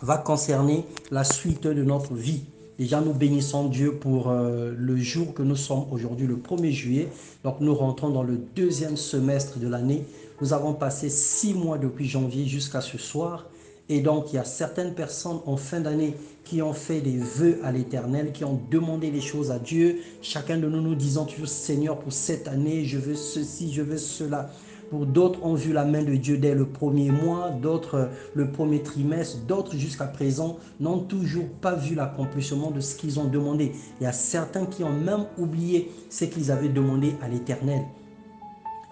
va concerner la suite de notre vie. Déjà, nous bénissons Dieu pour le jour que nous sommes aujourd'hui, le 1er juillet. Donc, nous rentrons dans le deuxième semestre de l'année. Nous avons passé 6 mois depuis janvier jusqu'à ce soir. Et donc, il y a certaines personnes en fin d'année qui ont fait des vœux à l'Éternel, qui ont demandé des choses à Dieu. Chacun de nous nous disant toujours, Seigneur, pour cette année, je veux ceci, je veux cela. Pour d'autres ont vu la main de Dieu dès le premier mois, d'autres le premier trimestre, d'autres jusqu'à présent n'ont toujours pas vu l'accomplissement de ce qu'ils ont demandé. Il y a certains qui ont même oublié ce qu'ils avaient demandé à l'Éternel.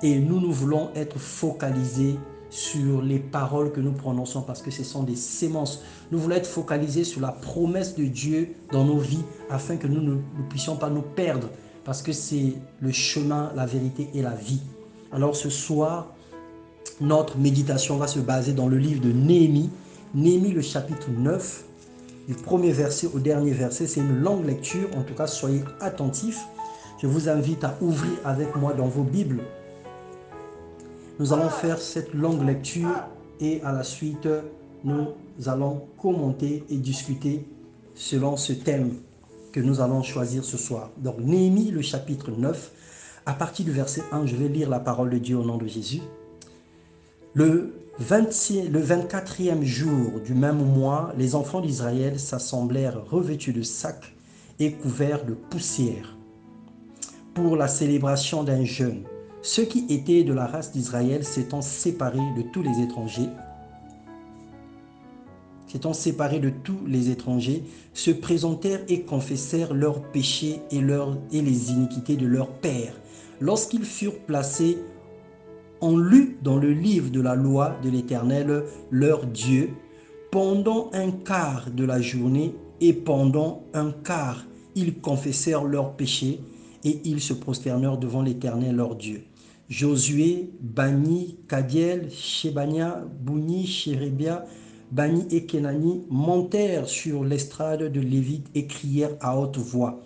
Et nous voulons être focalisés sur les paroles que nous prononçons parce que ce sont des sémences. Nous voulons être focalisés sur la promesse de Dieu dans nos vies afin que nous ne puissions pas nous perdre parce que c'est le chemin, la vérité et la vie. Alors ce soir, notre méditation va se baser dans le livre de Néhémie. Néhémie, le chapitre 9, du premier verset au dernier verset. C'est une longue lecture, en tout cas soyez attentifs. Je vous invite à ouvrir avec moi dans vos Bibles. Nous allons faire cette longue lecture et à la suite, nous allons commenter et discuter selon ce thème que nous allons choisir ce soir. Donc Néhémie, le chapitre 9, à partir du verset 1, je vais lire la parole de Dieu au nom de Jésus. Le 24e jour du même mois, les enfants d'Israël s'assemblèrent revêtus de sacs et couverts de poussière pour la célébration d'un jeûne. Ceux qui étaient de la race d'Israël s'étant séparés de tous les étrangers, se présentèrent et confessèrent leurs péchés et les iniquités de leurs pères. Lorsqu'ils furent placés, on lut dans le livre de la loi de l'Éternel, leur Dieu, pendant un quart de la journée et pendant un quart, ils confessèrent leurs péchés et ils se prosternèrent devant l'Éternel, leur Dieu. Josué, Bani, Cadiel, Shebania, Bouni, Shérébia, Bani et Kenani montèrent sur l'estrade de Lévite et crièrent à haute voix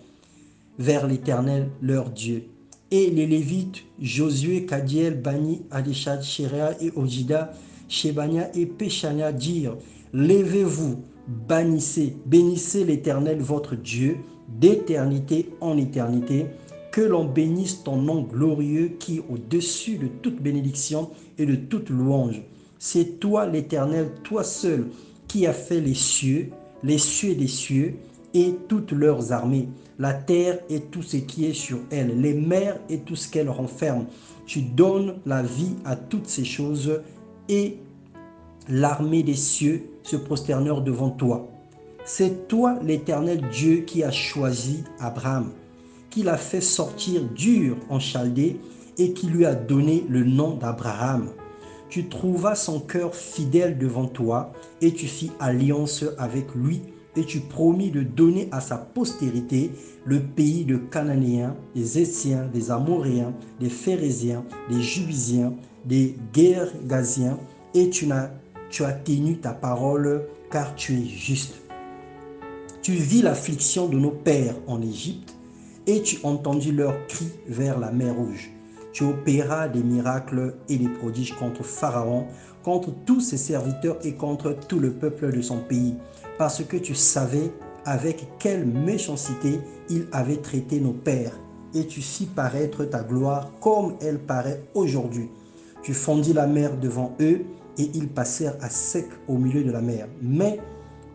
vers l'Éternel, leur Dieu. Et les Lévites, Josué, Cadiel, Bani, Adéchad, Shéréa et Ojida, Shebania et Péchania dirent, levez-vous, bénissez l'Éternel votre Dieu, d'éternité en éternité, que l'on bénisse ton nom glorieux qui est au-dessus de toute bénédiction et de toute louange. C'est toi l'Éternel, toi seul, qui as fait les cieux des cieux et toutes leurs armées, la terre et tout ce qui est sur elle, les mers et tout ce qu'elles renferment. Tu donnes la vie à toutes ces choses et l'armée des cieux se prosternèrent devant toi. C'est toi l'Éternel Dieu qui a choisi Abraham, qui l'a fait sortir d'Ur en Chaldée et qui lui a donné le nom d'Abraham. Tu trouvas son cœur fidèle devant toi et tu fis alliance avec lui et tu promis de donner à sa postérité le pays de Cananéens, des Hétiens, des Amoréens, des Phérésiens, des Jubisiens, des Guergasiens et tu as tenu ta parole car tu es juste. Tu vis l'affliction de nos pères en Égypte et tu entendis leurs cris vers la mer Rouge. Tu opéras des miracles et des prodiges contre Pharaon, contre tous ses serviteurs et contre tout le peuple de son pays, parce que tu savais avec quelle méchanceté il avait traité nos pères, et tu fis paraître ta gloire comme elle paraît aujourd'hui. Tu fondis la mer devant eux, et ils passèrent à sec au milieu de la mer. Mais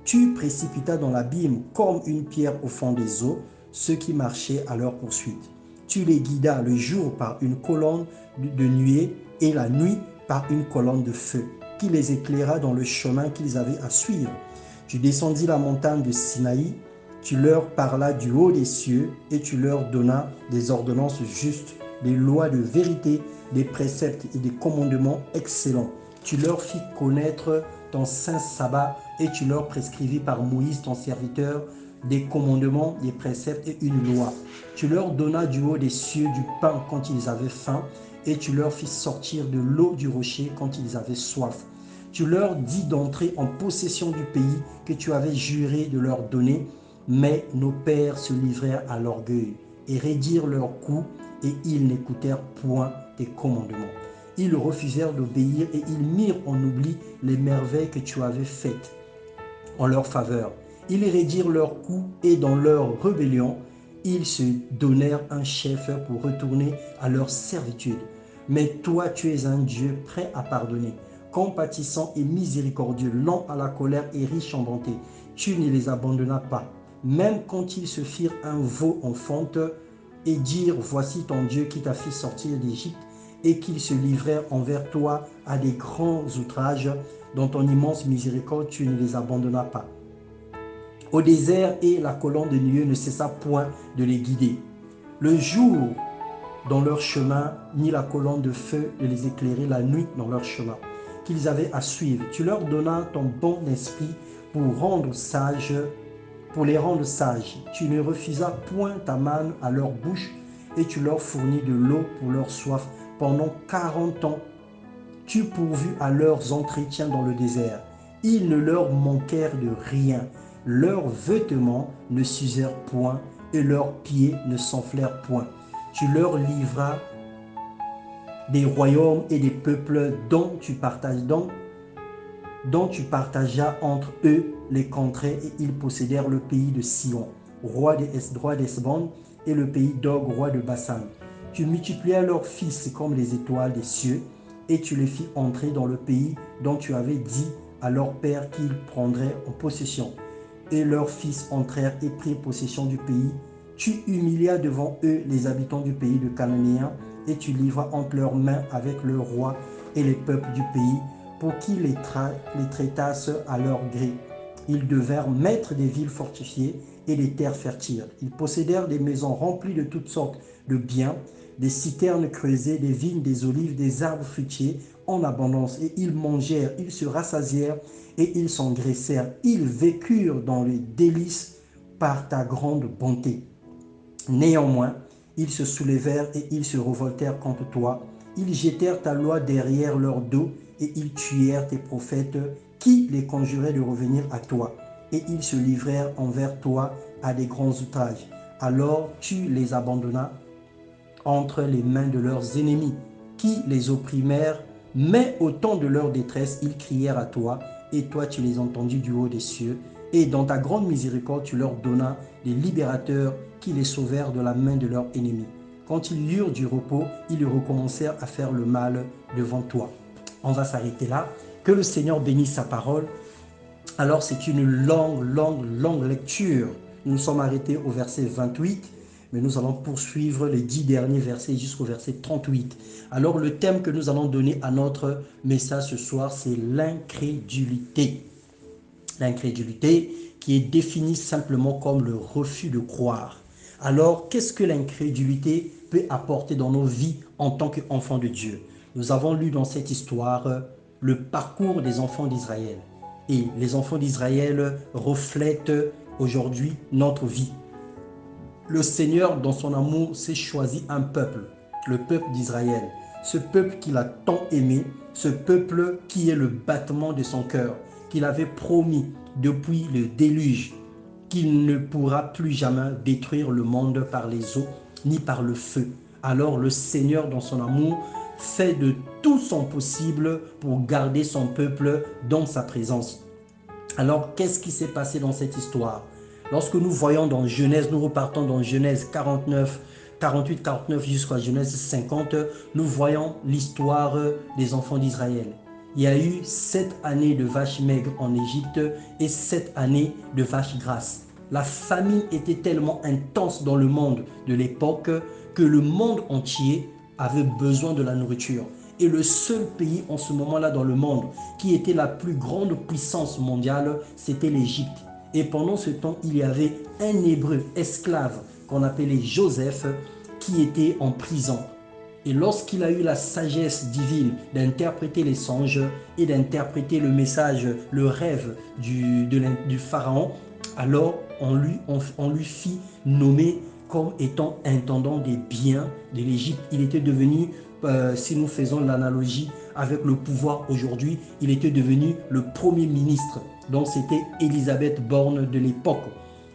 tu précipitas dans l'abîme comme une pierre au fond des eaux ceux qui marchaient à leur poursuite. Tu les guidas le jour par une colonne de nuée et la nuit par une colonne de feu, qui les éclaira dans le chemin qu'ils avaient à suivre. Tu descendis la montagne de Sinaï, tu leur parlas du haut des cieux et tu leur donnas des ordonnances justes, des lois de vérité, des préceptes et des commandements excellents. Tu leur fis connaître ton saint sabbat et tu leur prescrivis par Moïse ton serviteur des commandements, des préceptes et une loi. Tu leur donnas du haut des cieux du pain quand ils avaient faim et tu leur fis sortir de l'eau du rocher quand ils avaient soif. Tu leur dis d'entrer en possession du pays que tu avais juré de leur donner, mais nos pères se livrèrent à l'orgueil et raidirent leurs coups et ils n'écoutèrent point tes commandements. Ils refusèrent d'obéir et ils mirent en oubli les merveilles que tu avais faites. en leur faveur. Ils rédirent leurs coups et dans leur rébellion, ils se donnèrent un chef pour retourner à leur servitude. Mais toi, tu es un Dieu prêt à pardonner, compatissant et miséricordieux, lent à la colère et riche en bonté. Tu ne les abandonnas pas, même quand ils se firent un veau en fonte et dirent, voici ton Dieu qui t'a fait sortir d'Égypte, et qu'ils se livrèrent envers toi à des grands outrages, dans ton immense miséricorde, tu ne les abandonnas pas. Au désert, et la colonne de nuée ne cessa point de les guider. Le jour dans leur chemin, ni la colonne de feu de les éclairer la nuit dans leur chemin qu'ils avaient à suivre. Tu leur donnas ton bon esprit pour les rendre sages. Tu ne refusas point ta manne à leur bouche et tu leur fournis de l'eau pour leur soif. Pendant 40 ans, tu pourvus à leurs entretiens dans le désert. Ils ne leur manquèrent de rien. Leurs vêtements ne s'usèrent point et leurs pieds ne s'enflèrent point. Tu leur livras des royaumes et des peuples dont tu partageas entre eux les contrées, et ils possédèrent le pays de Sion, roi d'Hesbon, et le pays d'Og, roi de Basan. Tu multiplias leurs fils comme les étoiles des cieux, et tu les fis entrer dans le pays dont tu avais dit à leur père qu'ils prendraient en possession. Et leurs fils entrèrent et prirent possession du pays. Tu humilias devant eux les habitants du pays de Cananéens, et tu livras entre leurs mains avec le roi et les peuples du pays, pour qu'ils les traitassent à leur gré. Ils devinrent maîtres des villes fortifiées et des terres fertiles. Ils possédèrent des maisons remplies de toutes sortes de biens, des citernes creusées, des vignes, des olives, des arbres fruitiers en abondance. Et ils mangèrent, ils se rassasièrent et ils s'engraissèrent. Ils vécurent dans les délices par ta grande bonté. Néanmoins, ils se soulevèrent et ils se révoltèrent contre toi. Ils jetèrent ta loi derrière leur dos et ils tuèrent tes prophètes qui les conjuraient de revenir à toi. Et ils se livrèrent envers toi à des grands outrages. Alors tu les abandonnas entre les mains de leurs ennemis qui les opprimèrent, mais au temps de leur détresse, ils crièrent à toi et toi tu les entendis du haut des cieux. Et dans ta grande miséricorde, tu leur donnas des libérateurs qui les sauvèrent de la main de leurs ennemis. Quand ils eurent du repos, ils recommencèrent à faire le mal devant toi. On va s'arrêter là. Que le Seigneur bénisse sa parole. Alors c'est une longue lecture. Nous nous sommes arrêtés au verset 28, mais nous allons poursuivre les 10 derniers versets jusqu'au verset 38. Alors le thème que nous allons donner à notre message ce soir, c'est l'incrédulité. L'incrédulité qui est définie simplement comme le refus de croire. Alors, qu'est-ce que l'incrédulité peut apporter dans nos vies en tant qu'enfants de Dieu? Nous avons lu dans cette histoire le parcours des enfants d'Israël. Et les enfants d'Israël reflètent aujourd'hui notre vie. Le Seigneur, dans son amour, s'est choisi un peuple, le peuple d'Israël. Ce peuple qu'il a tant aimé, ce peuple qui est le battement de son cœur, qu'il avait promis depuis le déluge, qu'il ne pourra plus jamais détruire le monde par les eaux ni par le feu. Alors le Seigneur, dans son amour, fait de tout son possible pour garder son peuple dans sa présence. Alors, qu'est-ce qui s'est passé dans cette histoire? Lorsque nous voyons dans Genèse, nous repartons dans Genèse 48-49 jusqu'à Genèse 50, nous voyons l'histoire des enfants d'Israël. Il y a eu 7 années de vaches maigres en Égypte et 7 années de vaches grasses. La famine était tellement intense dans le monde de l'époque que le monde entier avait besoin de la nourriture. Et le seul pays en ce moment-là dans le monde qui était la plus grande puissance mondiale, c'était l'Égypte. Et pendant ce temps, il y avait un Hébreu esclave qu'on appelait Joseph qui était en prison. Et lorsqu'il a eu la sagesse divine d'interpréter les songes et d'interpréter le message, le rêve du pharaon, alors on lui fit nommer comme étant intendant des biens de l'Égypte. Il était devenu, si nous faisons l'analogie avec le pouvoir aujourd'hui, il était devenu le premier ministre. Donc c'était Élisabeth Borne de l'époque.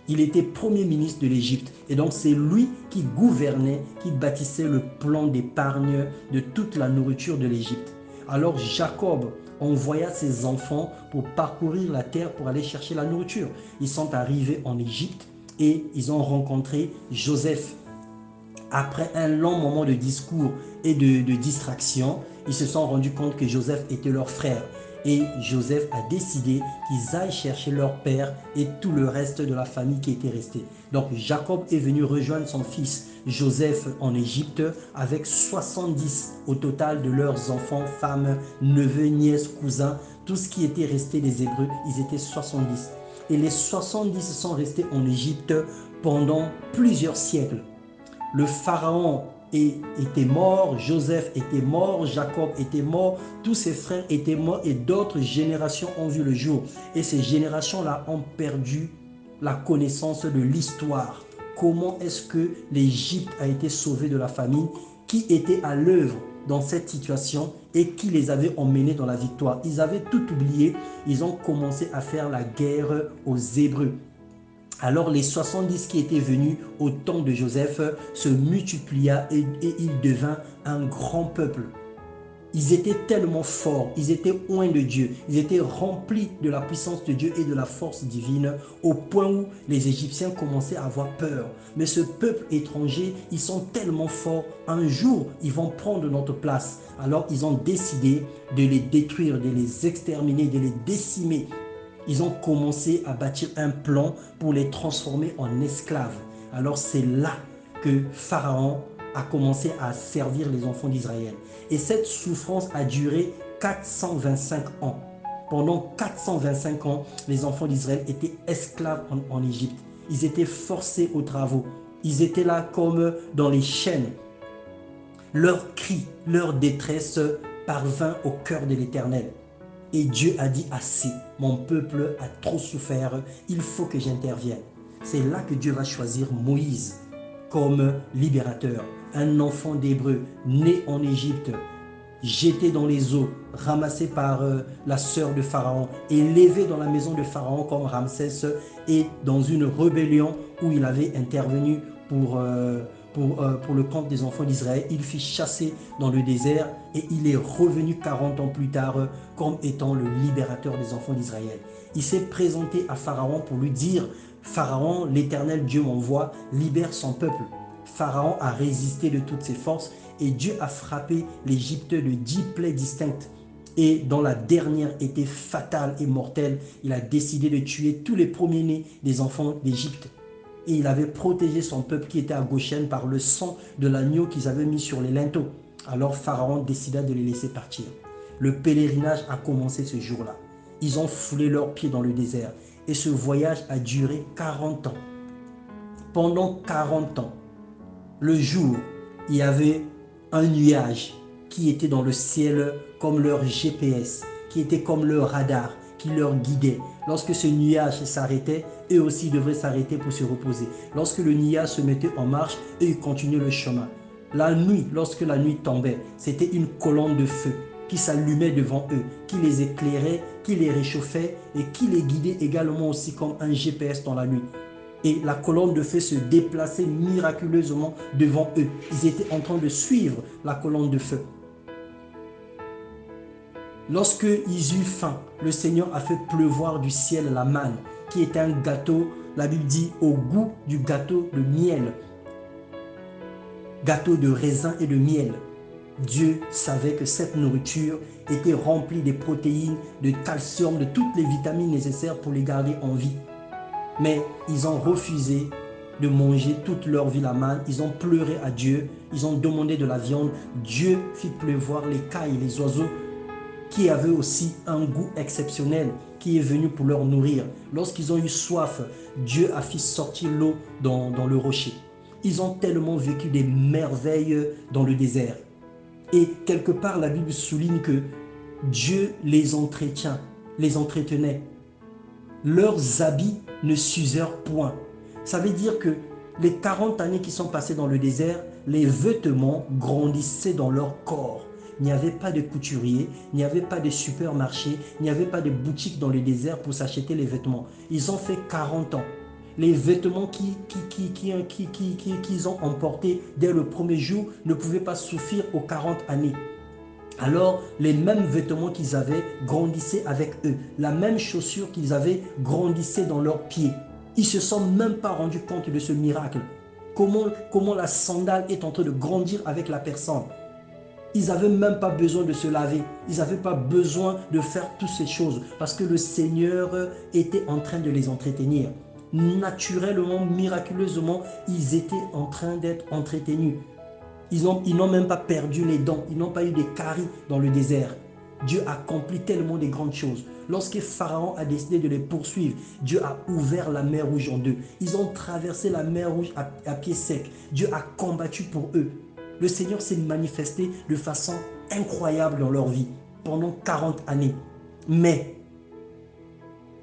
Il était premier ministre de l'Égypte et donc c'est lui qui gouvernait, qui bâtissait le plan d'épargne de toute la nourriture de l'Égypte. Alors Jacob envoya ses enfants pour parcourir la terre pour aller chercher la nourriture. Ils sont arrivés en Égypte et ils ont rencontré Joseph. Après un long moment de discours et de distraction, ils se sont rendus compte que Joseph était leur frère. Et Joseph a décidé qu'ils aillent chercher leur père et tout le reste de la famille qui était restée. Donc Jacob est venu rejoindre son fils Joseph en Égypte avec 70 au total de leurs enfants, femmes, neveux, nièces, cousins, tout ce qui était resté des Hébreux, ils étaient 70. Et les 70 sont restés en Égypte pendant plusieurs siècles. Le pharaon était mort, Joseph était mort, Jacob était mort, tous ses frères étaient morts et d'autres générations ont vu le jour. Et ces générations-là ont perdu la connaissance de l'histoire. Comment est-ce que l'Égypte a été sauvée de la famine? Qui était à l'œuvre dans cette situation et qui les avait emmenés dans la victoire? Ils avaient tout oublié, ils ont commencé à faire la guerre aux Hébreux. Alors les 70 qui étaient venus au temps de Joseph se multiplia et il devint un grand peuple. Ils étaient tellement forts, ils étaient oints de Dieu, ils étaient remplis de la puissance de Dieu et de la force divine au point où les Égyptiens commençaient à avoir peur. Mais ce peuple étranger, ils sont tellement forts, un jour ils vont prendre notre place. Alors ils ont décidé de les détruire, de les exterminer, de les décimer. Ils ont commencé à bâtir un plan pour les transformer en esclaves. Alors c'est là que Pharaon a commencé à servir les enfants d'Israël. Et cette souffrance a duré 425 ans. Pendant 425 ans, les enfants d'Israël étaient esclaves en Égypte. Ils étaient forcés aux travaux. Ils étaient là comme dans les chaînes. Leur cri, leur détresse parvint au cœur de l'Éternel. Et Dieu a dit assez, mon peuple a trop souffert, il faut que j'intervienne. C'est là que Dieu va choisir Moïse comme libérateur, un enfant d'Hébreu né en Égypte, jeté dans les eaux, ramassé par la sœur de Pharaon, élevé dans la maison de Pharaon comme Ramsès et dans une rébellion où il avait intervenu pour le compte des enfants d'Israël. Il fut chassé dans le désert et il est revenu 40 ans plus tard comme étant le libérateur des enfants d'Israël. Il s'est présenté à Pharaon pour lui dire « Pharaon, l'Éternel Dieu m'envoie, libère son peuple ». Pharaon a résisté de toutes ses forces et Dieu a frappé l'Égypte de 10 plaies distinctes. Et dont la dernière était fatale et mortelle, il a décidé de tuer tous les premiers-nés des enfants d'Égypte. Et il avait protégé son peuple qui était à Goshen par le sang de l'agneau qu'ils avaient mis sur les linteaux. Alors Pharaon décida de les laisser partir. Le pèlerinage a commencé ce jour-là. Ils ont foulé leurs pieds dans le désert. Et ce voyage a duré 40 ans. Pendant 40 ans, le jour, il y avait un nuage qui était dans le ciel comme leur GPS, qui était comme leur radar, qui leur guidait. Lorsque ce nuage s'arrêtait, eux aussi devaient s'arrêter pour se reposer. Lorsque le nuage se mettait en marche, eux ils continuaient le chemin. La nuit, lorsque la nuit tombait, c'était une colonne de feu qui s'allumait devant eux, qui les éclairait, qui les réchauffait et qui les guidait également aussi comme un GPS dans la nuit. Et la colonne de feu se déplaçait miraculeusement devant eux. Ils étaient en train de suivre la colonne de feu. Lorsque ils eurent faim, le Seigneur a fait pleuvoir du ciel la manne, qui était un gâteau, la Bible dit, au goût du gâteau de miel. Gâteau de raisin et de miel. Dieu savait que cette nourriture était remplie de protéines, de calcium, de toutes les vitamines nécessaires pour les garder en vie. Mais ils ont refusé de manger toute leur vie la manne. Ils ont pleuré à Dieu. Ils ont demandé de la viande. Dieu fit pleuvoir les cailles, les oiseaux qui avaient aussi un goût exceptionnel qui est venu pour leur nourrir. Lorsqu'ils ont eu soif, Dieu a fait sortir l'eau dans le rocher. Ils ont tellement vécu des merveilles dans le désert. Et quelque part, la Bible souligne que Dieu les entretenait. Leurs habits ne s'usèrent point. Ça veut dire que les 40 années qui sont passées dans le désert, les vêtements grandissaient dans leur corps. Il n'y avait pas de couturier, il n'y avait pas de supermarché, il n'y avait pas de boutique dans le désert pour s'acheter les vêtements. Ils ont fait 40 ans. Les vêtements qu'ils ont emportés dès le premier jour ne pouvaient pas suffire aux 40 années. Alors, les mêmes vêtements qu'ils avaient grandissaient avec eux. La même chaussure qu'ils avaient grandissait dans leurs pieds. Ils ne se sont même pas rendus compte de ce miracle. Comment la sandale est en train de grandir avec la personne. Ils n'avaient même pas besoin de se laver. Ils n'avaient pas besoin de faire toutes ces choses parce que le Seigneur était en train de les entretenir. Naturellement, miraculeusement, ils étaient en train d'être entretenus. Ils n'ont même pas perdu les dents. Ils n'ont pas eu des caries dans le désert. Dieu a accompli tellement de grandes choses. Lorsque Pharaon a décidé de les poursuivre, Dieu a ouvert la mer Rouge en deux. Ils ont traversé la mer Rouge à pied sec. Dieu a combattu pour eux. Le Seigneur s'est manifesté de façon incroyable dans leur vie pendant 40 années. Mais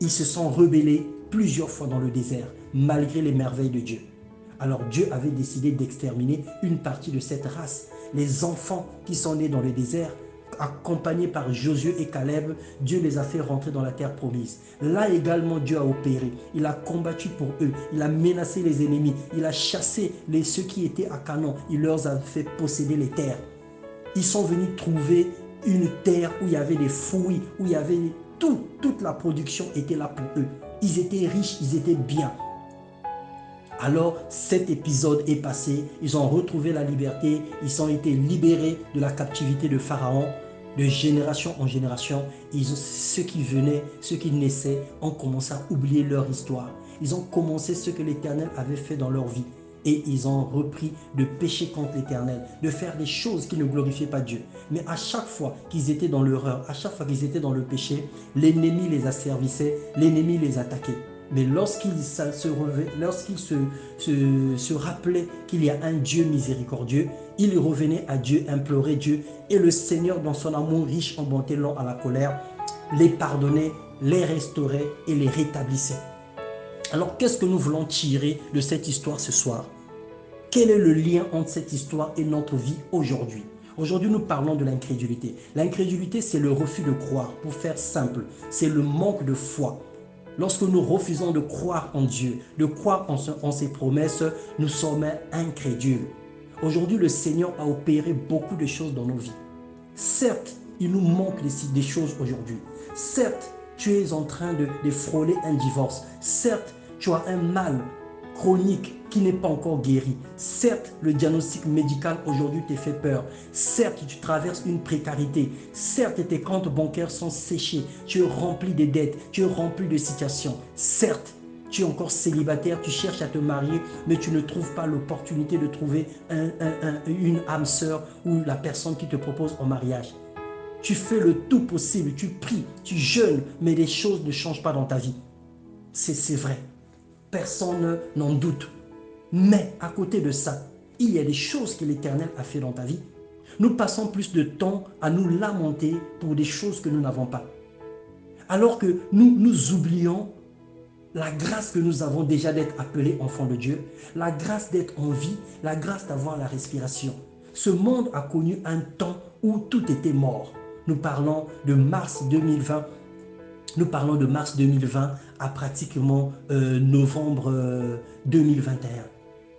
ils se sont rebellés plusieurs fois dans le désert, malgré les merveilles de Dieu. Alors Dieu avait décidé d'exterminer une partie de cette race. Les enfants qui sont nés dans le désert, accompagnés par Josué et Caleb, Dieu les a fait rentrer dans la terre promise. Là également, Dieu a opéré. Il a combattu pour eux. Il a menacé les ennemis. Il a chassé ceux qui étaient à Canaan. Il leur a fait posséder les terres. Ils sont venus trouver une terre où il y avait des fruits, où il y avait toute la production était là pour eux. Ils étaient riches, ils étaient bien. Alors cet épisode est passé, ils ont retrouvé la liberté, ils ont été libérés de la captivité de Pharaon, de génération en génération. Ceux qui venaient, ceux qui naissaient ont commencé à oublier leur histoire. Ils ont commencé ce que l'Éternel avait fait dans leur vie. Et ils ont repris de pécher contre l'Éternel, de faire des choses qui ne glorifiaient pas Dieu. Mais à chaque fois qu'ils étaient dans l'erreur, à chaque fois qu'ils étaient dans le péché, l'ennemi les asservissait, l'ennemi les attaquait. Mais lorsqu'ils se rappelaient qu'il y a un Dieu miséricordieux, ils revenaient à Dieu, imploraient Dieu, et le Seigneur, dans son amour riche en bonté, lent à la colère, les pardonnait, les restaurait et les rétablissait. Alors, qu'est-ce que nous voulons tirer de cette histoire ce soir? Quel est le lien entre cette histoire et notre vie aujourd'hui? Aujourd'hui, nous parlons de l'incrédulité. L'incrédulité, c'est le refus de croire. Pour faire simple, c'est le manque de foi. Lorsque nous refusons de croire en Dieu, de croire en ses promesses, nous sommes incrédules. Aujourd'hui, le Seigneur a opéré beaucoup de choses dans nos vies. Certes, il nous manque des choses aujourd'hui. Certes, tu es en train de frôler un divorce. Certes, tu as un mal chronique qui n'est pas encore guéri. Certes, le diagnostic médical aujourd'hui te fait peur. Certes, tu traverses une précarité. Certes, tes comptes bancaires sont séchés. Tu es rempli de dettes. Tu es rempli de situations. Certes, tu es encore célibataire, tu cherches à te marier, mais tu ne trouves pas l'opportunité de trouver une âme sœur ou la personne qui te propose en mariage. Tu fais le tout possible, tu pries, tu jeûnes, mais les choses ne changent pas dans ta vie. C'est vrai. Personne n'en doute. Mais à côté de ça, il y a des choses que l'Éternel a fait dans ta vie. Nous passons plus de temps à nous lamenter pour des choses que nous n'avons pas. Alors que nous oublions la grâce que nous avons déjà d'être appelés enfants de Dieu, la grâce d'être en vie, la grâce d'avoir la respiration. Ce monde a connu un temps où tout était mort. Nous parlons de mars 2020. Nous parlons de mars 2020 à pratiquement novembre 2021.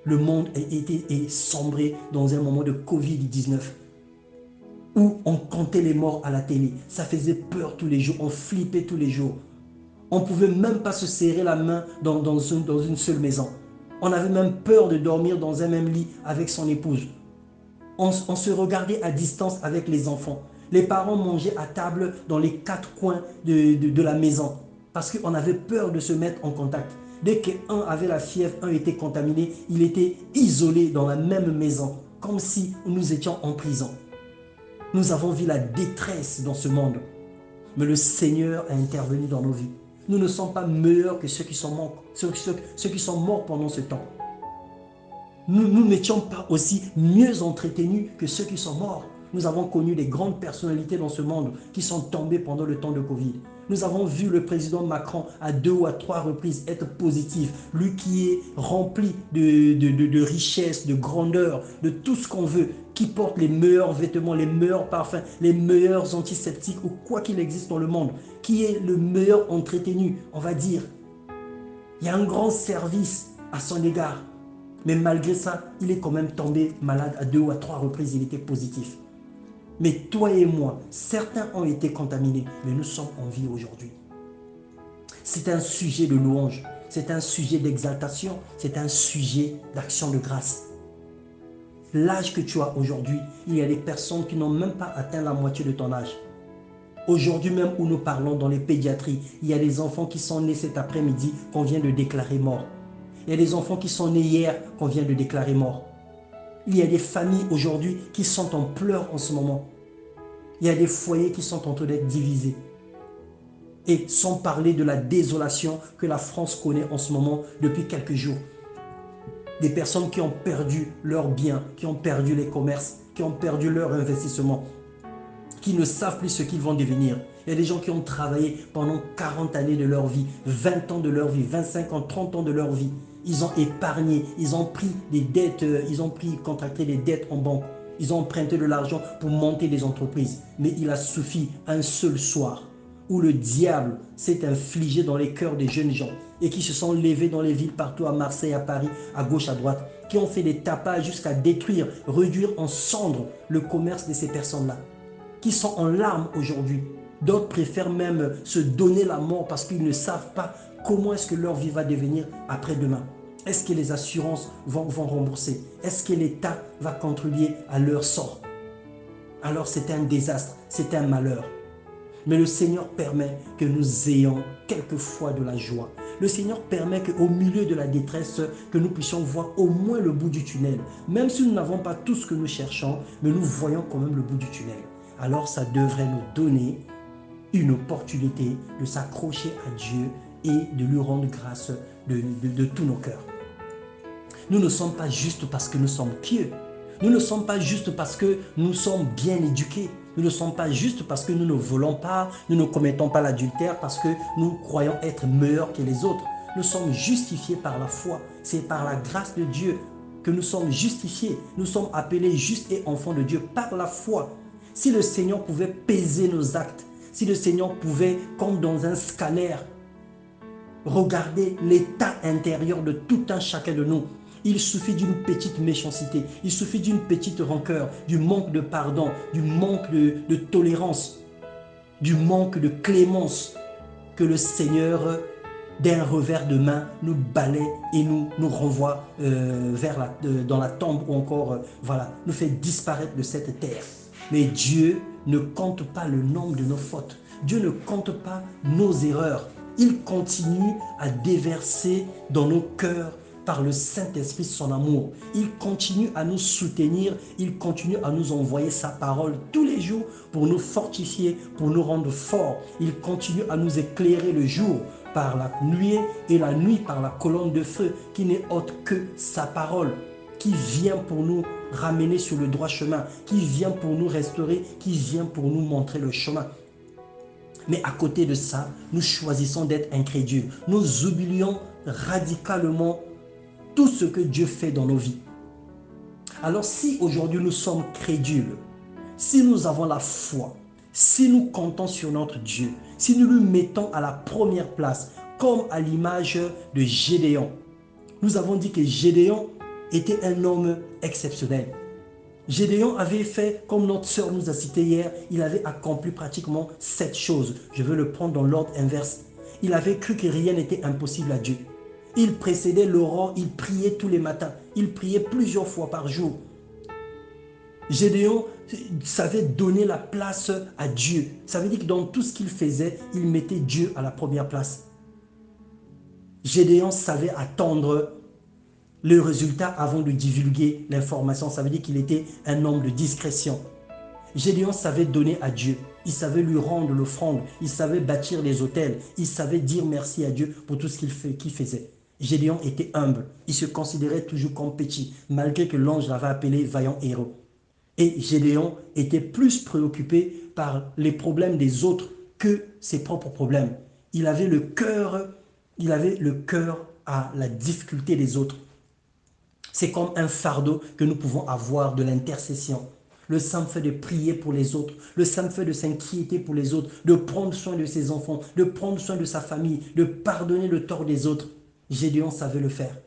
Le monde est sombré dans un moment de Covid-19 où on comptait les morts à la télé. Ça faisait peur tous les jours, on flippait tous les jours. On ne pouvait même pas se serrer la main dans une seule maison. On avait même peur de dormir dans un même lit avec son épouse. On se regardait à distance avec les enfants. Les parents mangeaient à table dans les quatre coins de la maison parce qu'on avait peur de se mettre en contact. Dès qu'un avait la fièvre, un était contaminé, il était isolé dans la même maison, comme si nous étions en prison. Nous avons vu la détresse dans ce monde, mais le Seigneur a intervenu dans nos vies. Nous ne sommes pas meilleurs que ceux qui sont morts pendant ce temps. Nous n'étions pas aussi mieux entretenus que ceux qui sont morts. Nous avons connu des grandes personnalités dans ce monde qui sont tombées pendant le temps de Covid. Nous avons vu le président Macron à 2 ou à 3 reprises être positif. Lui qui est rempli de richesse, de grandeur, de tout ce qu'on veut, qui porte les meilleurs vêtements, les meilleurs parfums, les meilleurs antiseptiques ou quoi qu'il existe dans le monde, qui est le meilleur entretenu, on va dire. Il y a un grand service à son égard. Mais malgré ça, il est quand même tombé malade à 2 ou à 3 reprises, il était positif. Mais toi et moi, certains ont été contaminés, mais nous sommes en vie aujourd'hui. C'est un sujet de louange, c'est un sujet d'exaltation, c'est un sujet d'action de grâce. L'âge que tu as aujourd'hui, il y a des personnes qui n'ont même pas atteint la moitié de ton âge. Aujourd'hui même où nous parlons dans les pédiatries, il y a des enfants qui sont nés cet après-midi qu'on vient de déclarer morts. Il y a des enfants qui sont nés hier qu'on vient de déclarer morts. Il y a des familles aujourd'hui qui sont en pleurs en ce moment. Il y a des foyers qui sont en train d'être divisés. Et sans parler de la désolation que la France connaît en ce moment depuis quelques jours. Des personnes qui ont perdu leurs biens, qui ont perdu les commerces, qui ont perdu leur investissement, qui ne savent plus ce qu'ils vont devenir. Il y a des gens qui ont travaillé pendant 40 années de leur vie, 20 ans de leur vie, 25 ans, 30 ans de leur vie. Ils ont épargné, ils ont pris des dettes, contracté des dettes en banque. Ils ont emprunté de l'argent pour monter des entreprises. Mais il a suffi un seul soir où le diable s'est infligé dans les cœurs des jeunes gens et qui se sont levés dans les villes partout, à Marseille, à Paris, à gauche, à droite, qui ont fait des tapages jusqu'à détruire, réduire en cendres le commerce de ces personnes-là, qui sont en larmes aujourd'hui. D'autres préfèrent même se donner la mort parce qu'ils ne savent pas comment est-ce que leur vie va devenir après-demain. Est-ce que les assurances vont rembourser? Est-ce que l'État va contribuer à leur sort? Alors c'est un désastre, c'est un malheur. Mais le Seigneur permet que nous ayons quelquefois de la joie. Le Seigneur permet qu'au milieu de la détresse, que nous puissions voir au moins le bout du tunnel. Même si nous n'avons pas tout ce que nous cherchons, mais nous voyons quand même le bout du tunnel. Alors ça devrait nous donner une opportunité de s'accrocher à Dieu et de lui rendre grâce de tous nos cœurs. Nous ne sommes pas justes parce que nous sommes pieux. Nous ne sommes pas justes parce que nous sommes bien éduqués. Nous ne sommes pas justes parce que nous ne volons pas, nous ne commettons pas l'adultère, parce que nous croyons être meilleurs que les autres. Nous sommes justifiés par la foi. C'est par la grâce de Dieu que nous sommes justifiés. Nous sommes appelés justes et enfants de Dieu par la foi. Si le Seigneur pouvait peser nos actes, si le Seigneur pouvait, comme dans un scalaire, regarder l'état intérieur de tout un chacun de nous, il suffit d'une petite méchanceté, il suffit d'une petite rancœur, du manque de pardon, du manque de tolérance, du manque de clémence, que le Seigneur, d'un revers de main, nous balaie et nous renvoie dans la tombe, ou encore nous fait disparaître de cette terre. Mais Dieu ne compte pas le nombre de nos fautes. Dieu ne compte pas nos erreurs. Il continue à déverser dans nos cœurs par le Saint-Esprit son amour. Il continue à nous soutenir, il continue à nous envoyer sa parole tous les jours pour nous fortifier, pour nous rendre forts. Il continue à nous éclairer le jour par la nuée et la nuit par la colonne de feu qui n'est autre que sa parole, qui vient pour nous ramener sur le droit chemin, qui vient pour nous restaurer, qui vient pour nous montrer le chemin. Mais à côté de ça, nous choisissons d'être incrédules. Nous oublions radicalement tout ce que Dieu fait dans nos vies. Alors si aujourd'hui nous sommes crédules, si nous avons la foi, si nous comptons sur notre Dieu, si nous le mettons à la première place, comme à l'image de Gédéon, nous avons dit que Gédéon était un homme exceptionnel. Gédéon avait fait, comme notre sœur nous a cité hier, il avait accompli pratiquement 7 choses. Je vais le prendre dans l'ordre inverse. Il avait cru que rien n'était impossible à Dieu. Il précédait l'aurore, il priait tous les matins. Il priait plusieurs fois par jour. Gédéon savait donner la place à Dieu. Ça veut dire que dans tout ce qu'il faisait, il mettait Dieu à la première place. Gédéon savait attendre le résultat avant de divulguer l'information. Ça veut dire qu'il était un homme de discrétion. Gédéon savait donner à Dieu. Il savait lui rendre l'offrande. Il savait bâtir les autels. Il savait dire merci à Dieu pour tout ce qu'il faisait. Gédéon était humble. Il se considérait toujours comme petit, malgré que l'ange l'avait appelé vaillant héros. Et Gédéon était plus préoccupé par les problèmes des autres que ses propres problèmes. Il avait le cœur à la difficulté des autres. C'est comme un fardeau que nous pouvons avoir de l'intercession. Le simple fait de prier pour les autres, le simple fait de s'inquiéter pour les autres, de prendre soin de ses enfants, de prendre soin de sa famille, de pardonner le tort des autres. Gédéon savait le faire.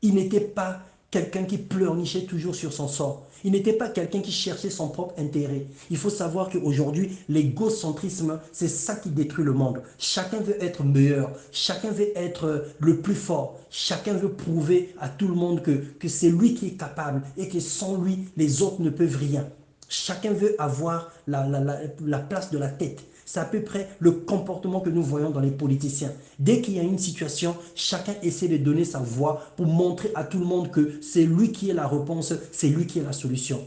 Il n'était pas quelqu'un qui pleurnichait toujours sur son sort. Il n'était pas quelqu'un qui cherchait son propre intérêt. Il faut savoir qu'aujourd'hui, l'égocentrisme, c'est ça qui détruit le monde. Chacun veut être meilleur, chacun veut être le plus fort, chacun veut prouver à tout le monde que c'est lui qui est capable et que sans lui, les autres ne peuvent rien. Chacun veut avoir la place de la tête. C'est à peu près le comportement que nous voyons dans les politiciens. Dès qu'il y a une situation, chacun essaie de donner sa voix pour montrer à tout le monde que c'est lui qui est la réponse, c'est lui qui est la solution.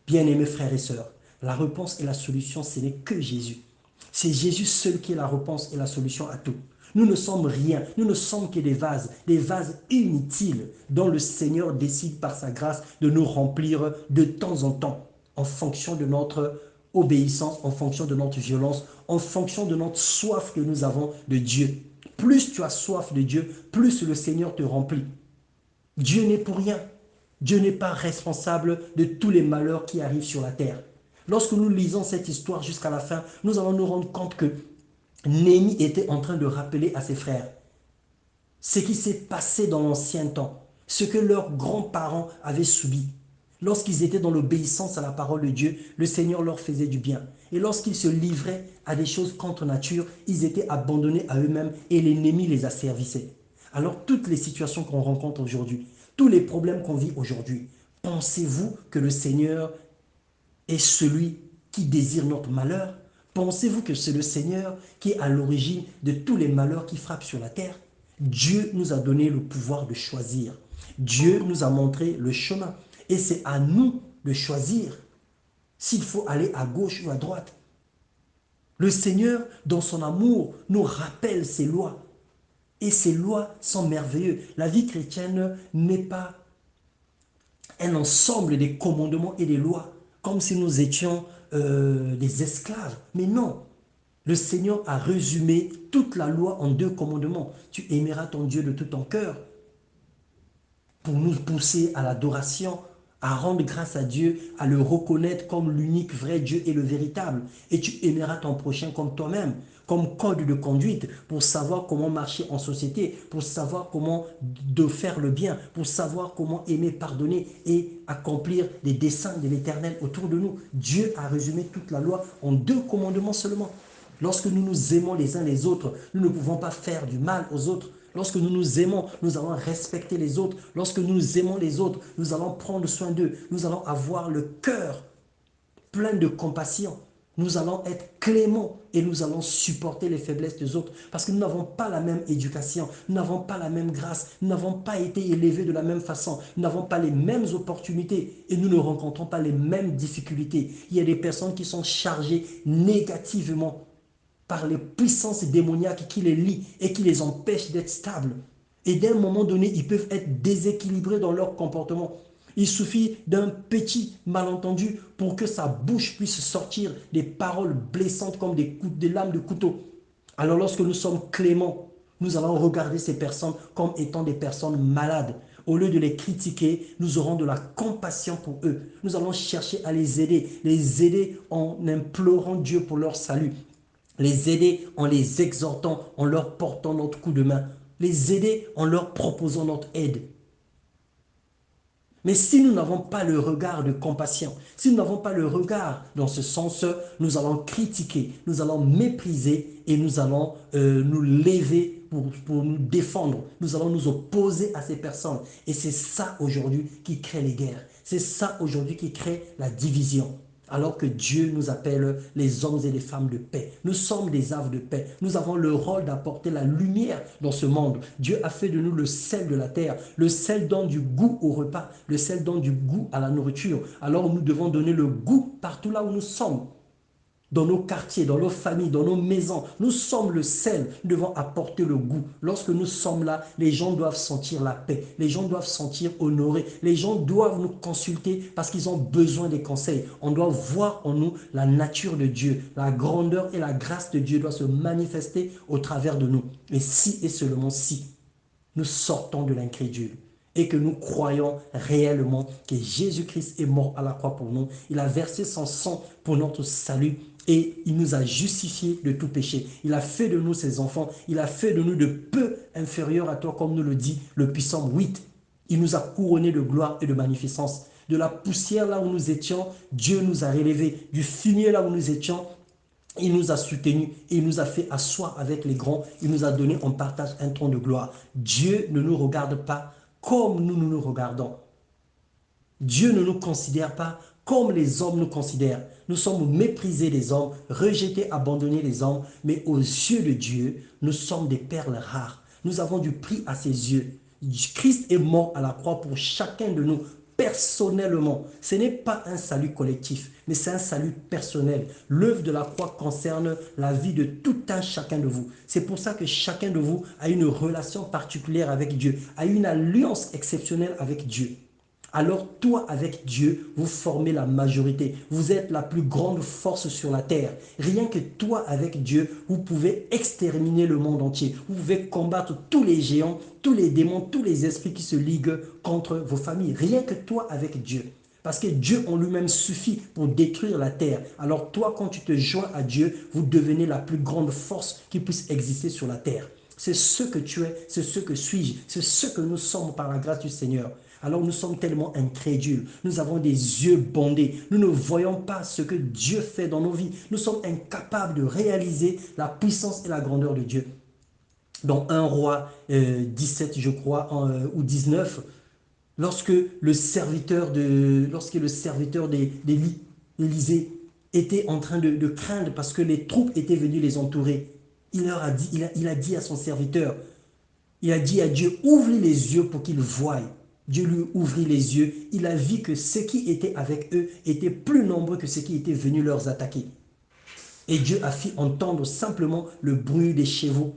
Bien-aimés frères et sœurs, la réponse et la solution, ce n'est que Jésus. C'est Jésus seul qui est la réponse et la solution à tout. Nous ne sommes rien, nous ne sommes que des vases inutiles dont le Seigneur décide par sa grâce de nous remplir de temps en temps en fonction de notre obéissance, en fonction de notre violence, en fonction de notre soif que nous avons de Dieu. Plus tu as soif de Dieu, plus le Seigneur te remplit. Dieu n'est pour rien. Dieu n'est pas responsable de tous les malheurs qui arrivent sur la terre. Lorsque nous lisons cette histoire jusqu'à la fin, nous allons nous rendre compte que Néhémie était en train de rappeler à ses frères ce qui s'est passé dans l'ancien temps, ce que leurs grands-parents avaient subi. Lorsqu'ils étaient dans l'obéissance à la parole de Dieu, le Seigneur leur faisait du bien. Et lorsqu'ils se livraient à des choses contre nature, ils étaient abandonnés à eux-mêmes et l'ennemi les asservissait. Alors toutes les situations qu'on rencontre aujourd'hui, tous les problèmes qu'on vit aujourd'hui, pensez-vous que le Seigneur est celui qui désire notre malheur? Pensez-vous que c'est le Seigneur qui est à l'origine de tous les malheurs qui frappent sur la terre? Dieu nous a donné le pouvoir de choisir. Dieu nous a montré le chemin. Et c'est à nous de choisir s'il faut aller à gauche ou à droite. Le Seigneur, dans son amour, nous rappelle ses lois. Et ces lois sont merveilleuses. La vie chrétienne n'est pas un ensemble des commandements et des lois, comme si nous étions des esclaves. Mais non, le Seigneur a résumé toute la loi en 2 commandements. Tu aimeras ton Dieu de tout ton cœur, pour nous pousser à l'adoration, à rendre grâce à Dieu, à le reconnaître comme l'unique vrai Dieu et le véritable. Et tu aimeras ton prochain comme toi-même, comme code de conduite, pour savoir comment marcher en société, pour savoir comment de faire le bien, pour savoir comment aimer, pardonner et accomplir les desseins de l'Éternel autour de nous. Dieu a résumé toute la loi en 2 commandements seulement. Lorsque nous nous aimons les uns les autres, nous ne pouvons pas faire du mal aux autres. Lorsque nous nous aimons, nous allons respecter les autres. Lorsque nous aimons les autres, nous allons prendre soin d'eux. Nous allons avoir le cœur plein de compassion. Nous allons être cléments et nous allons supporter les faiblesses des autres parce que nous n'avons pas la même éducation, nous n'avons pas la même grâce, nous n'avons pas été élevés de la même façon, nous n'avons pas les mêmes opportunités et nous ne rencontrons pas les mêmes difficultés. Il y a des personnes qui sont chargées négativement par les puissances démoniaques qui les lient et qui les empêchent d'être stables. Et d'un moment donné, ils peuvent être déséquilibrés dans leur comportement. Il suffit d'un petit malentendu pour que sa bouche puisse sortir des paroles blessantes comme des lames de couteau. Alors lorsque nous sommes cléments, nous allons regarder ces personnes comme étant des personnes malades. Au lieu de les critiquer, nous aurons de la compassion pour eux. Nous allons chercher à les aider en implorant Dieu pour leur salut. Les aider en les exhortant, en leur portant notre coup de main. Les aider en leur proposant notre aide. Mais si nous n'avons pas le regard de compassion, si nous n'avons pas le regard dans ce sens, nous allons critiquer, nous allons mépriser et nous allons nous lever pour nous défendre. Nous allons nous opposer à ces personnes. Et c'est ça aujourd'hui qui crée les guerres. C'est ça aujourd'hui qui crée la division. Alors que Dieu nous appelle les hommes et les femmes de paix. Nous sommes des havres de paix. Nous avons le rôle d'apporter la lumière dans ce monde. Dieu a fait de nous le sel de la terre. Le sel donne du goût au repas. Le sel donne du goût à la nourriture. Alors nous devons donner le goût partout là où nous sommes. Dans nos quartiers, dans nos familles, dans nos maisons. Nous sommes le sel, nous devons apporter le goût. Lorsque nous sommes là, les gens doivent sentir la paix, les gens doivent sentir honorés, les gens doivent nous consulter parce qu'ils ont besoin des conseils. On doit voir en nous la nature de Dieu, la grandeur et la grâce de Dieu doit se manifester au travers de nous. Et si et seulement si nous sortons de l'incrédule et que nous croyons réellement que Jésus-Christ est mort à la croix pour nous, il a versé son sang pour notre salut, et il nous a justifiés de tout péché. Il a fait de nous ses enfants. Il a fait de nous de peu inférieurs à toi, comme nous le dit le psaume 8. Il nous a couronnés de gloire et de magnificence. De la poussière là où nous étions, Dieu nous a relevés. Du fumier là où nous étions, il nous a soutenus et il nous a fait asseoir avec les grands. Il nous a donné en partage un trône de gloire. Dieu ne nous regarde pas comme nous regardons. Dieu ne nous considère pas comme les hommes nous considèrent. Nous sommes méprisés des hommes, rejetés, abandonnés des hommes, mais aux yeux de Dieu, nous sommes des perles rares. Nous avons du prix à ses yeux. Christ est mort à la croix pour chacun de nous, personnellement. Ce n'est pas un salut collectif, mais c'est un salut personnel. L'œuvre de la croix concerne la vie de tout un chacun de vous. C'est pour ça que chacun de vous a une relation particulière avec Dieu, a une alliance exceptionnelle avec Dieu. Alors toi, avec Dieu, vous formez la majorité. Vous êtes la plus grande force sur la terre. Rien que toi, avec Dieu, vous pouvez exterminer le monde entier. Vous pouvez combattre tous les géants, tous les démons, tous les esprits qui se liguent contre vos familles. Rien que toi, avec Dieu. Parce que Dieu en lui-même suffit pour détruire la terre. Alors toi, quand tu te joins à Dieu, vous devenez la plus grande force qui puisse exister sur la terre. C'est ce que tu es, c'est ce que suis-je, c'est ce que nous sommes par la grâce du Seigneur. Alors nous sommes tellement incrédules, nous avons des yeux bandés, nous ne voyons pas ce que Dieu fait dans nos vies. Nous sommes incapables de réaliser la puissance et la grandeur de Dieu. Dans 1 Roi 17, je crois, ou 19, lorsque le serviteur d'Élisée était en train de craindre parce que les troupes étaient venues les entourer, il a dit à son serviteur, il a dit à Dieu, ouvre les yeux pour qu'il voie. Dieu lui ouvrit les yeux, il a vu que ceux qui étaient avec eux étaient plus nombreux que ceux qui étaient venus leur attaquer. Et Dieu a fait entendre simplement le bruit des chevaux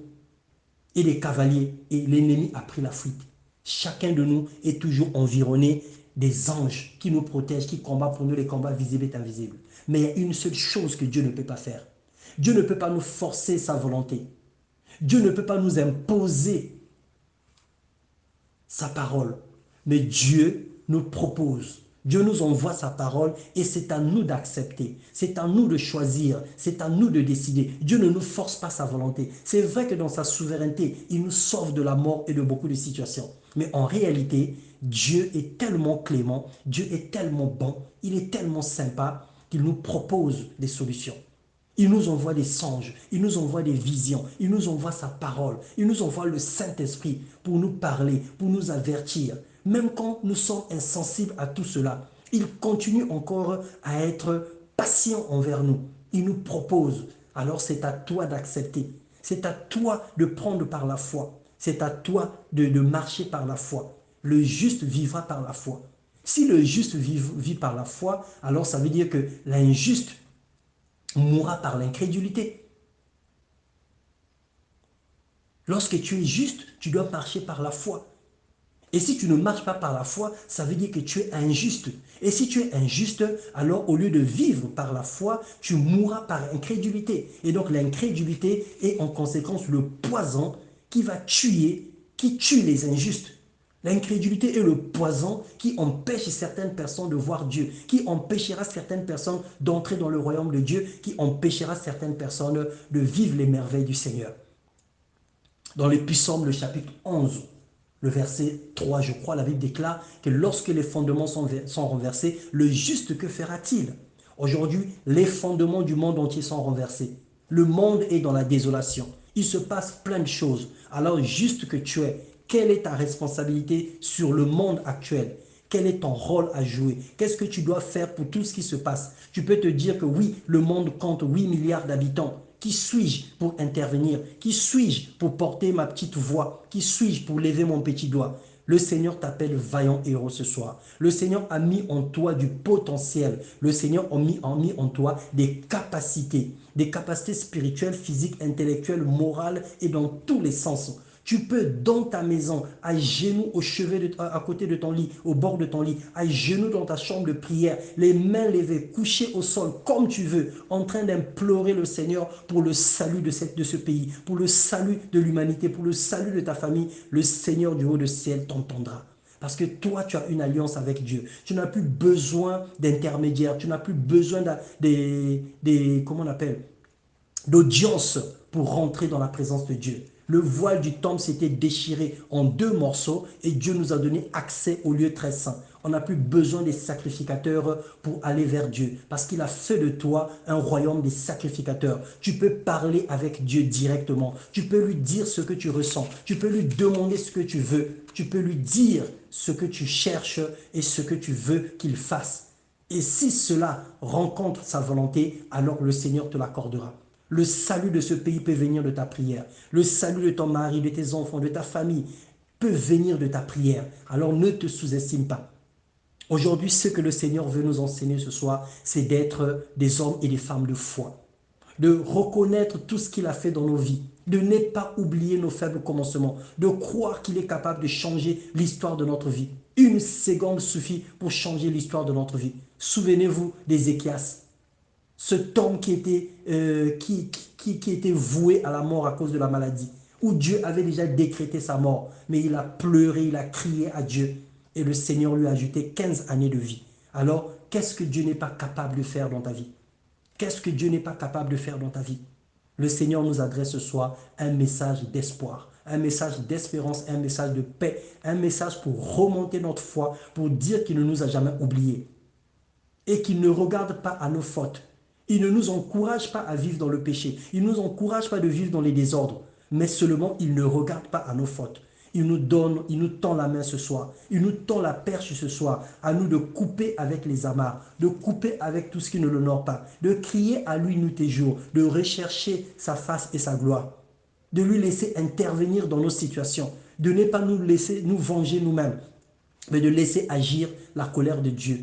et des cavaliers, et l'ennemi a pris la fuite. Chacun de nous est toujours environné des anges qui nous protègent, qui combattent pour nous les combats visibles et invisibles. Mais il y a une seule chose que Dieu ne peut pas faire. Dieu ne peut pas nous forcer sa volonté. Dieu ne peut pas nous imposer sa parole. Mais Dieu nous propose, Dieu nous envoie sa parole et c'est à nous d'accepter, c'est à nous de choisir, c'est à nous de décider. Dieu ne nous force pas sa volonté. C'est vrai que dans sa souveraineté, il nous sauve de la mort et de beaucoup de situations. Mais en réalité, Dieu est tellement clément, Dieu est tellement bon, il est tellement sympa qu'il nous propose des solutions. Il nous envoie des songes, il nous envoie des visions, il nous envoie sa parole, il nous envoie le Saint-Esprit pour nous parler, pour nous avertir. Même quand nous sommes insensibles à tout cela, il continue encore à être patient envers nous. Il nous propose. Alors c'est à toi d'accepter. C'est à toi de prendre par la foi. C'est à toi de marcher par la foi. Le juste vivra par la foi. Si le juste vit par la foi, alors ça veut dire que l'injuste mourra par l'incrédulité. Lorsque tu es juste, tu dois marcher par la foi. Et si tu ne marches pas par la foi, ça veut dire que tu es injuste. Et si tu es injuste, alors au lieu de vivre par la foi, tu mourras par incrédulité. Et donc l'incrédulité est en conséquence le poison qui tue les injustes. L'incrédulité est le poison qui empêche certaines personnes de voir Dieu, qui empêchera certaines personnes d'entrer dans le royaume de Dieu, qui empêchera certaines personnes de vivre les merveilles du Seigneur. Dans les Psaumes, le chapitre 11, le verset 3, je crois, la Bible déclare que lorsque les fondements sont renversés, le juste, que fera-t-il? Aujourd'hui, les fondements du monde entier sont renversés. Le monde est dans la désolation. Il se passe plein de choses. Alors, juste que tu es, quelle est ta responsabilité sur le monde actuel? Quel est ton rôle à jouer? Qu'est-ce que tu dois faire pour tout ce qui se passe? Tu peux te dire que oui, le monde compte 8 milliards d'habitants. Qui suis-je pour intervenir? Qui suis-je pour porter ma petite voix? Qui suis-je pour lever mon petit doigt? Le Seigneur t'appelle vaillant héros ce soir. Le Seigneur a mis en toi du potentiel. Le Seigneur a mis en toi des capacités spirituelles, physiques, intellectuelles, morales et dans tous les sens. Tu peux dans ta maison, à genoux à côté de ton lit, au bord de ton lit, à genoux dans ta chambre de prière, les mains levées, couché au sol, comme tu veux, en train d'implorer le Seigneur pour le salut de ce pays, pour le salut de l'humanité, pour le salut de ta famille. Le Seigneur du haut du ciel t'entendra. Parce que toi, tu as une alliance avec Dieu. Tu n'as plus besoin d'intermédiaires, tu n'as plus besoin comment on appelle, d'audience pour rentrer dans la présence de Dieu. Le voile du temple s'était déchiré en 2 morceaux et Dieu nous a donné accès au lieu très saint. On n'a plus besoin des sacrificateurs pour aller vers Dieu parce qu'il a fait de toi un royaume des sacrificateurs. Tu peux parler avec Dieu directement. Tu peux lui dire ce que tu ressens. Tu peux lui demander ce que tu veux. Tu peux lui dire ce que tu cherches et ce que tu veux qu'il fasse. Et si cela rencontre sa volonté, alors le Seigneur te l'accordera. Le salut de ce pays peut venir de ta prière. Le salut de ton mari, de tes enfants, de ta famille peut venir de ta prière. Alors ne te sous-estime pas. Aujourd'hui, ce que le Seigneur veut nous enseigner ce soir, c'est d'être des hommes et des femmes de foi. De reconnaître tout ce qu'il a fait dans nos vies. De ne pas oublier nos faibles commencements. De croire qu'il est capable de changer l'histoire de notre vie. Une seconde suffit pour changer l'histoire de notre vie. Souvenez-vous d'Ézéchias. Cet homme qui était voué à la mort à cause de la maladie, où Dieu avait déjà décrété sa mort, mais il a pleuré, il a crié à Dieu, et le Seigneur lui a ajouté 15 années de vie. Alors, qu'est-ce que Dieu n'est pas capable de faire dans ta vie? Qu'est-ce que Dieu n'est pas capable de faire dans ta vie? Le Seigneur nous adresse ce soir un message d'espoir, un message d'espérance, un message de paix, un message pour remonter notre foi, pour dire qu'il ne nous a jamais oubliés et qu'il ne regarde pas à nos fautes. Il ne nous encourage pas à vivre dans le péché. Il ne nous encourage pas de vivre dans les désordres. Mais seulement, il ne regarde pas à nos fautes. Il nous tend la main ce soir. Il nous tend la perche ce soir. À nous de couper avec les amarres, de couper avec tout ce qui ne l'honore pas, de crier à lui nuit et jour, de rechercher sa face et sa gloire, de lui laisser intervenir dans nos situations, de ne pas nous laisser nous venger nous-mêmes, mais de laisser agir la colère de Dieu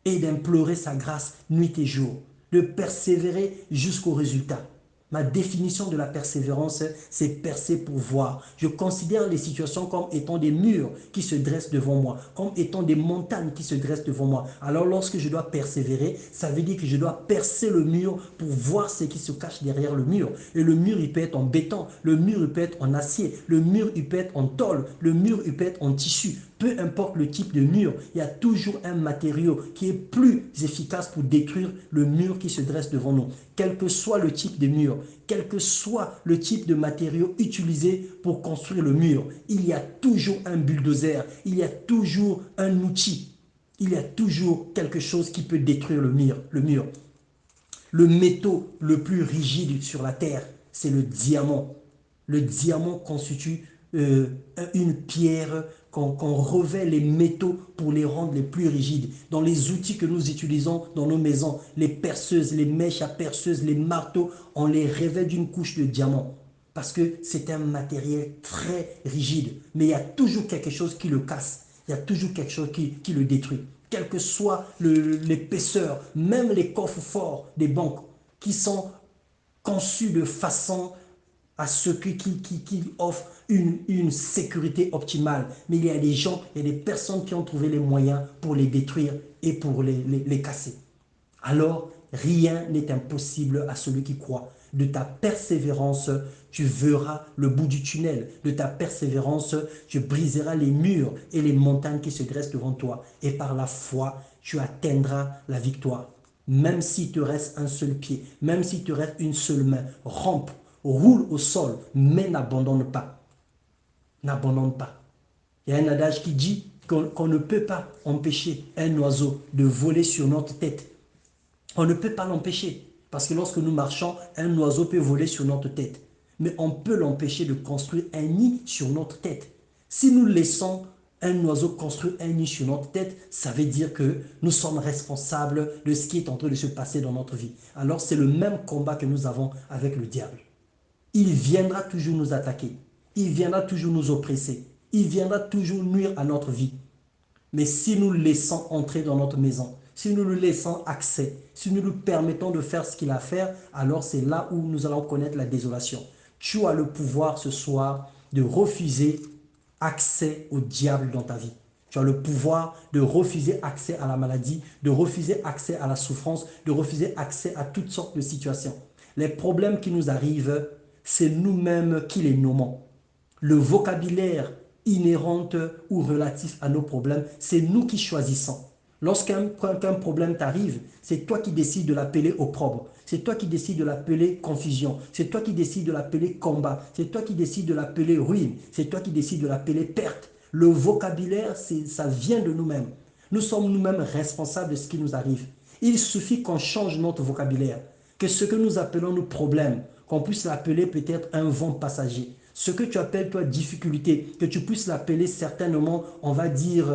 et d'implorer sa grâce nuit et jour, de persévérer jusqu'au résultat. Ma définition de la persévérance, c'est percer pour voir. Je considère les situations comme étant des murs qui se dressent devant moi, comme étant des montagnes qui se dressent devant moi. Alors lorsque je dois persévérer, ça veut dire que je dois percer le mur pour voir ce qui se cache derrière le mur. Et le mur, il peut être en béton, le mur, il peut être en acier, le mur, il peut être en tôle, le mur, il peut être en tissu. Peu importe le type de mur, il y a toujours un matériau qui est plus efficace pour détruire le mur qui se dresse devant nous. Quel que soit le type de mur, quel que soit le type de matériau utilisé pour construire le mur, il y a toujours un bulldozer, il y a toujours un outil, il y a toujours quelque chose qui peut détruire le mur. Le métaux le plus rigide sur la terre, c'est le diamant. Le diamant constitue une pierre qu'on revêt les métaux pour les rendre les plus rigides. Dans les outils que nous utilisons dans nos maisons, les perceuses, les mèches à perceuses, les marteaux, on les revêt d'une couche de diamant. Parce que c'est un matériel très rigide. Mais il y a toujours quelque chose qui le casse. Il y a toujours quelque chose qui le détruit. Quelle que soit l'épaisseur, même les coffres forts des banques qui sont conçus de façon à ceux qui offrent une sécurité optimale. Mais il y a des gens, il y a des personnes qui ont trouvé les moyens pour les détruire et pour les casser. Alors, rien n'est impossible à celui qui croit. De ta persévérance, tu verras le bout du tunnel. De ta persévérance, tu briseras les murs et les montagnes qui se dressent devant toi. Et par la foi, tu atteindras la victoire. Même s'il te reste un seul pied, même s'il te reste une seule main, rampe, roule au sol, mais n'abandonne pas. N'abandonne pas. Il y a un adage qui dit qu'on ne peut pas empêcher un oiseau de voler sur notre tête. On ne peut pas l'empêcher. Parce que lorsque nous marchons, un oiseau peut voler sur notre tête. Mais on peut l'empêcher de construire un nid sur notre tête. Si nous laissons un oiseau construire un nid sur notre tête, ça veut dire que nous sommes responsables de ce qui est en train de se passer dans notre vie. Alors c'est le même combat que nous avons avec le diable. Il viendra toujours nous attaquer. Il viendra toujours nous oppresser. Il viendra toujours nuire à notre vie. Mais si nous le laissons entrer dans notre maison, si nous lui laissons accès, si nous lui permettons de faire ce qu'il a à faire, alors c'est là où nous allons connaître la désolation. Tu as le pouvoir ce soir de refuser accès au diable dans ta vie. Tu as le pouvoir de refuser accès à la maladie, de refuser accès à la souffrance, de refuser accès à toutes sortes de situations. Les problèmes qui nous arrivent, c'est nous-mêmes qui les nommons. Le vocabulaire inhérent ou relatif à nos problèmes, c'est nous qui choisissons. Lorsqu'un problème t'arrive, c'est toi qui décides de l'appeler opprobre. C'est toi qui décides de l'appeler confusion. C'est toi qui décides de l'appeler combat. C'est toi qui décides de l'appeler ruine. C'est toi qui décides de l'appeler perte. Le vocabulaire, ça vient de nous-mêmes. Nous sommes nous-mêmes responsables de ce qui nous arrive. Il suffit qu'on change notre vocabulaire, que ce que nous appelons nos problèmes, qu'on puisse l'appeler peut-être un vent passager. Ce que tu appelles toi difficulté, que tu puisses l'appeler certainement, on va dire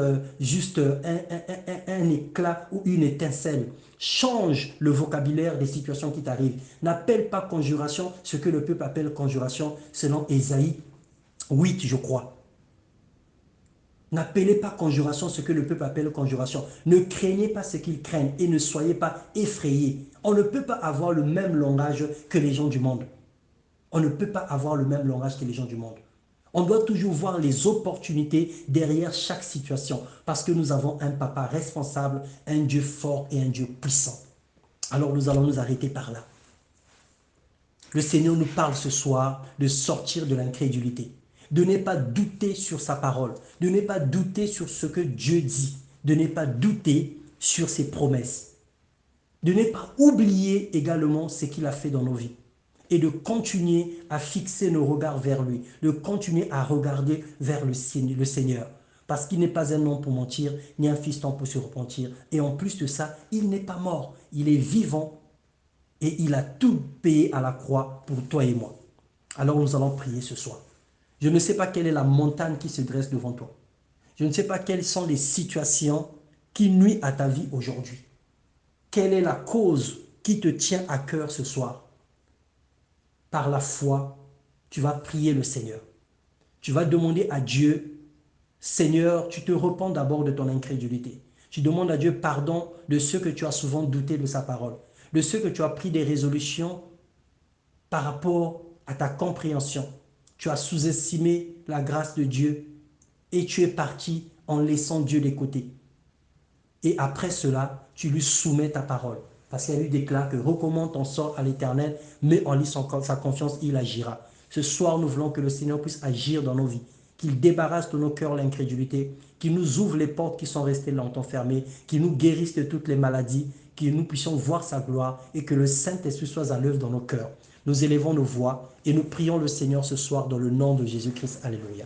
juste un éclat ou une étincelle. Change le vocabulaire des situations qui t'arrivent. N'appelle pas conjuration ce que le peuple appelle conjuration selon Ésaïe 8, je crois. N'appelez pas conjuration ce que le peuple appelle conjuration. Ne craignez pas ce qu'ils craignent et ne soyez pas effrayés. On ne peut pas avoir le même langage que les gens du monde. On ne peut pas avoir le même langage que les gens du monde. On doit toujours voir les opportunités derrière chaque situation parce que nous avons un papa responsable, un Dieu fort et un Dieu puissant. Alors nous allons nous arrêter par là. Le Seigneur nous parle ce soir de sortir de l'incrédulité, de ne pas douter sur sa parole, de ne pas douter sur ce que Dieu dit, de ne pas douter sur ses promesses, de ne pas oublier également ce qu'il a fait dans nos vies et de continuer à fixer nos regards vers lui, de continuer à regarder vers le Seigneur. Parce qu'il n'est pas un homme pour mentir, ni un fiston pour se repentir. Et en plus de ça, il n'est pas mort, il est vivant et il a tout payé à la croix pour toi et moi. Alors nous allons prier ce soir. Je ne sais pas quelle est la montagne qui se dresse devant toi. Je ne sais pas quelles sont les situations qui nuisent à ta vie aujourd'hui. Quelle est la cause qui te tient à cœur ce soir? Par la foi, tu vas prier le Seigneur. Tu vas demander à Dieu, Seigneur, tu te repens d'abord de ton incrédulité. Tu demandes à Dieu pardon de ce que tu as souvent douté de sa parole, de ce que tu as pris des résolutions par rapport à ta compréhension. Tu as sous-estimé la grâce de Dieu et tu es parti en laissant Dieu de côté. Et après cela, tu lui soumets ta parole. Parce qu'elle lui déclare que recommande ton sort à l'Éternel, mais en lui sa confiance, il agira. Ce soir, nous voulons que le Seigneur puisse agir dans nos vies, qu'il débarrasse de nos cœurs l'incrédulité, qu'il nous ouvre les portes qui sont restées longtemps fermées, qu'il nous guérisse de toutes les maladies, que nous puissions voir sa gloire et que le Saint-Esprit soit à l'œuvre dans nos cœurs. Nous élevons nos voix et nous prions le Seigneur ce soir dans le nom de Jésus-Christ. Alléluia.